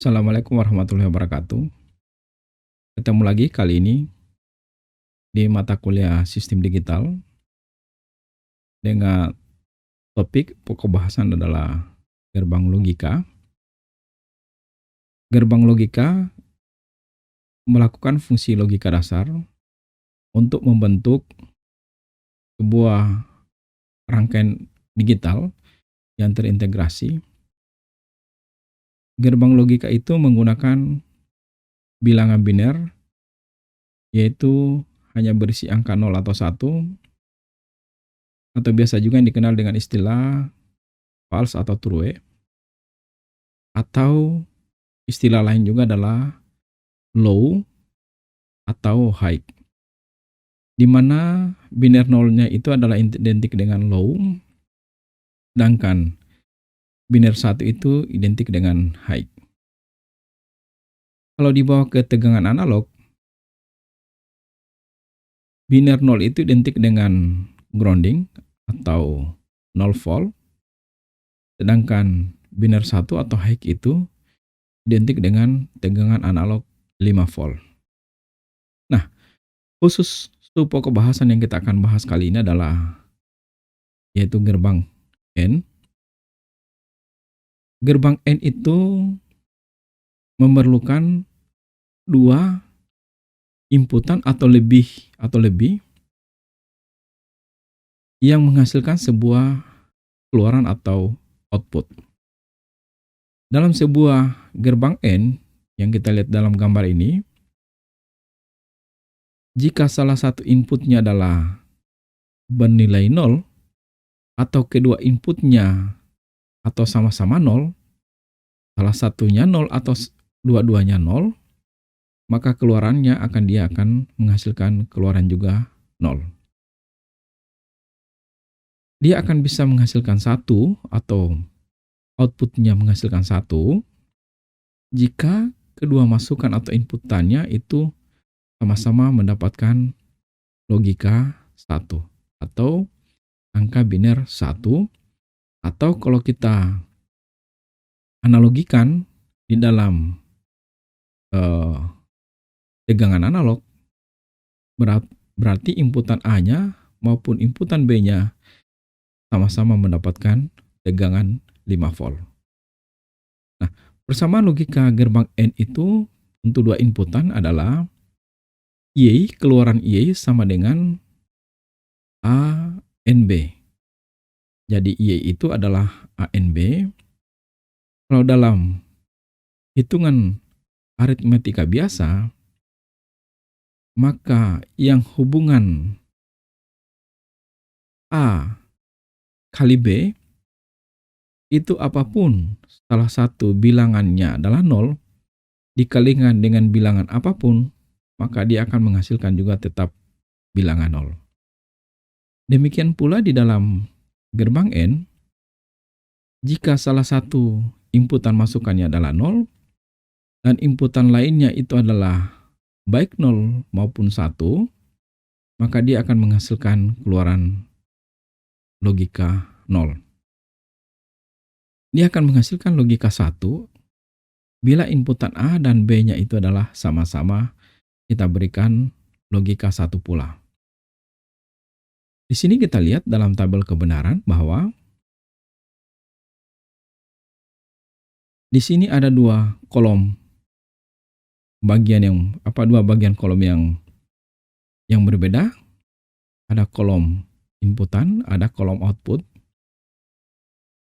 Assalamualaikum warahmatullahi wabarakatuh. Ketemu lagi kali ini di mata kuliah Sistem Digital dengan topik pokok bahasan adalah gerbang logika. Gerbang logika melakukan fungsi logika dasar untuk membentuk sebuah rangkaian digital yang terintegrasi. Gerbang logika itu menggunakan bilangan biner, yaitu hanya berisi angka 0 atau 1, atau biasa juga yang dikenal dengan istilah false atau true, atau istilah lain juga adalah low atau high. Di mana biner nolnya itu adalah identik dengan low, sedangkan biner 1 itu identik dengan high. Kalau dibawa ke tegangan analog, biner 0 itu identik dengan grounding atau 0 volt, sedangkan biner 1 atau high itu identik dengan tegangan analog 5 volt. Nah, khusus pokok bahasan yang kita akan bahas kali ini adalah yaitu gerbang N. Gerbang N itu memerlukan dua inputan atau lebih yang menghasilkan sebuah keluaran atau output. Dalam sebuah gerbang N yang kita lihat dalam gambar ini, jika salah satu inputnya adalah bernilai 0 atau kedua inputnya atau sama-sama 0, salah satunya 0 atau dua-duanya 0, maka keluarannya akan menghasilkan keluaran juga 0. Dia akan bisa menghasilkan 1 atau outputnya menghasilkan 1 jika kedua masukan atau inputannya itu sama-sama mendapatkan logika 1 atau angka biner 1, atau kalau kita analogikan di dalam tegangan analog, berarti inputan A-nya maupun inputan B-nya sama-sama mendapatkan tegangan 5 volt. Nah, persamaan logika gerbang N itu untuk dua inputan adalah Y, keluaran Y sama dengan A N B. Jadi Y itu adalah A N B. Kalau dalam hitungan aritmetika biasa, maka yang hubungan A kali B itu apapun salah satu bilangannya adalah 0 dikalikan dengan bilangan apapun, maka dia akan menghasilkan juga tetap bilangan 0. Demikian pula di dalam gerbang N, jika salah satu inputan masukannya adalah 0 dan inputan lainnya itu adalah baik 0 maupun 1, maka dia akan menghasilkan keluaran logika 0. Dia akan menghasilkan logika 1 bila inputan A dan B-nya itu adalah sama-sama kita berikan logika 1 pula. Di sini kita lihat dalam tabel kebenaran bahwa di sini ada dua bagian kolom yang berbeda. Ada kolom inputan, ada kolom output.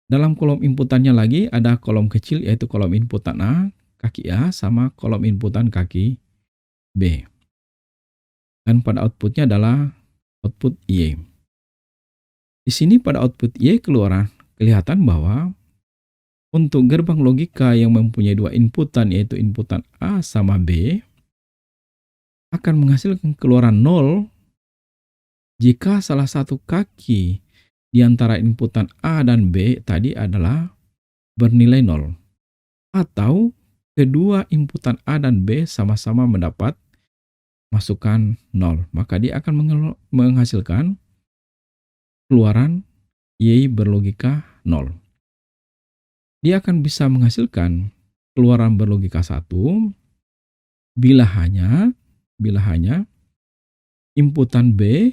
Dalam kolom inputannya lagi ada kolom kecil, yaitu kolom inputan A, kaki A, sama kolom inputan kaki B. Dan pada outputnya adalah output Y. Di sini pada output Y kelihatan bahwa untuk gerbang logika yang mempunyai dua inputan, yaitu inputan A sama B, akan menghasilkan keluaran 0 jika salah satu kaki di antara inputan A dan B tadi adalah bernilai 0. Atau kedua inputan A dan B sama-sama mendapat masukan 0. Maka dia akan menghasilkan keluaran Y berlogika 0. Dia akan bisa menghasilkan keluaran berlogika 1 bila hanya inputan B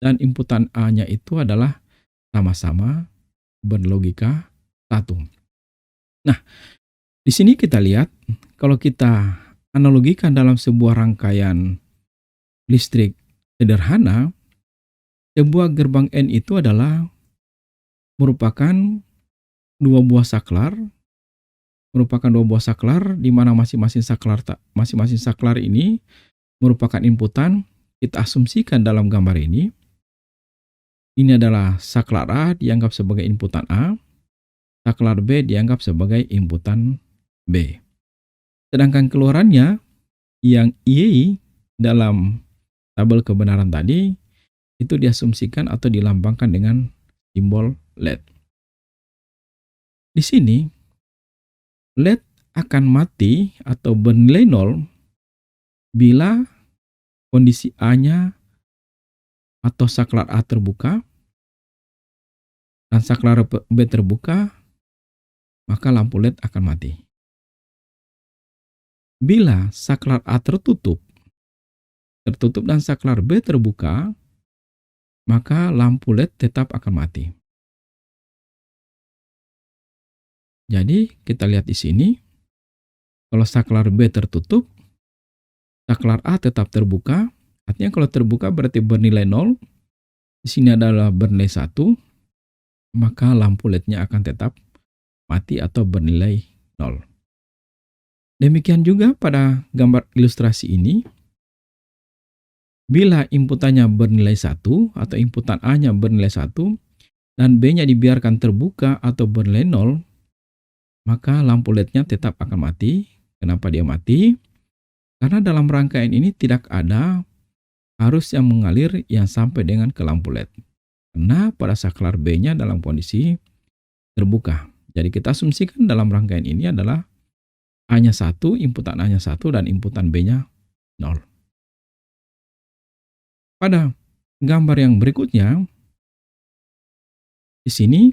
dan inputan A-nya itu adalah sama-sama berlogika 1. Nah, di sini kita lihat kalau kita analogikan dalam sebuah rangkaian listrik sederhana, sebuah gerbang N itu adalah merupakan dua buah saklar di mana masing-masing saklar ini merupakan inputan. Kita asumsikan dalam gambar ini adalah saklar A dianggap sebagai inputan A, saklar B dianggap sebagai inputan B. Sedangkan keluarannya yang Y dalam tabel kebenaran tadi itu diasumsikan atau dilambangkan dengan simbol LED. Di sini LED akan mati atau bernilai 0 bila kondisi A-nya atau saklar A terbuka dan saklar B terbuka, maka lampu LED akan mati. Bila saklar A tertutup dan saklar B terbuka, maka lampu LED tetap akan mati. Jadi kita lihat di sini, kalau saklar B tertutup, saklar A tetap terbuka. Artinya kalau terbuka berarti bernilai 0. Di sini adalah bernilai 1, maka lampu LED-nya akan tetap mati atau bernilai 0. Demikian juga pada gambar ilustrasi ini, bila inputannya bernilai 1 atau inputan A-nya bernilai 1 dan B-nya dibiarkan terbuka atau bernilai 0, maka lampu LED-nya tetap akan mati. Kenapa dia mati? Karena dalam rangkaian ini tidak ada arus yang mengalir yang sampai dengan ke lampu LED. Karena pada saklar B-nya dalam kondisi terbuka. Jadi kita asumsikan dalam rangkaian ini adalah A-nya 1, inputan A-nya 1, dan inputan B-nya 0. Pada gambar yang berikutnya, di sini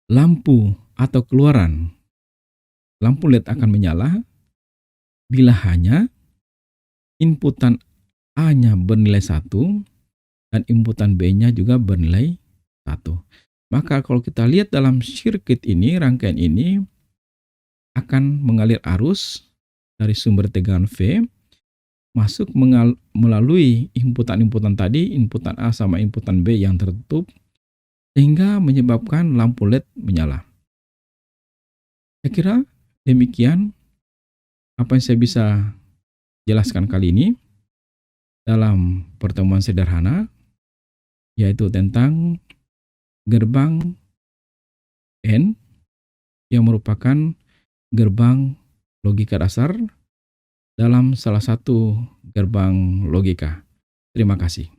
lampu atau keluaran lampu LED akan menyala bila hanya inputan A-nya bernilai 1 dan inputan B-nya juga bernilai 1. Maka kalau kita lihat dalam sirkuit ini, rangkaian ini akan mengalir arus dari sumber tegangan V masuk melalui inputan-inputan tadi, inputan A sama inputan B yang tertutup, sehingga menyebabkan lampu LED menyala. Saya kira demikian apa yang saya bisa jelaskan kali ini dalam pertemuan sederhana, yaitu tentang gerbang N yang merupakan gerbang logika dasar dalam salah satu gerbang logika. Terima kasih.